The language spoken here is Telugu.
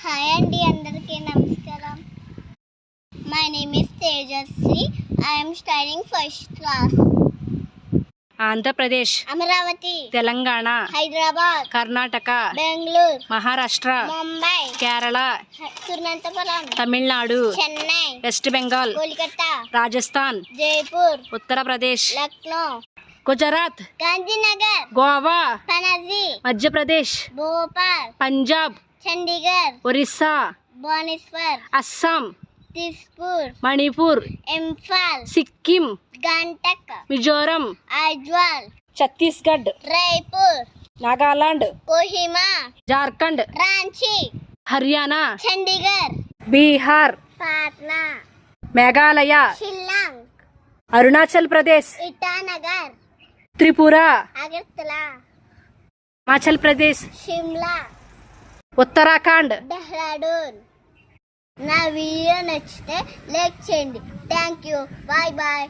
హాయ్ అండి, అందరికీ నమస్కారం. My name is Tejaswi. I am studying first class. Andhra Pradesh, Amaravati, Telangana, Hyderabad, Karnataka, Bengaluru, Maharashtra, Mumbai, Kerala, Thiruvananthapuram, Tamil Nadu, Chennai, west Bengal, Kolkata, Rajasthan, Jaipur, Uttar Pradesh, Lucknow, Gujarat, Gandhinagar, Goa, Panaji, Madhya Pradesh, Bhopal, Punjab, Chandigarh, Orissa, Bhubaneswar, Assam, Dispur, Manipur, Imphal, Sikkim, గంటక్, Mizoram, Aizawl, Chhattisgarh, Raipur, Nagaland, Kohima, Jharkhand, Ranchi, Haryana, Chandigarh, Bihar, Patna, Meghalaya, Shillong, Arunachal Pradesh, Itanagar, Tripura, Agartala, Himachal Pradesh, Shimla, Uttarakhand. Dehradun. నా వీడియో నచ్చితే లైక్ చేయండి. Thank you. Bye bye.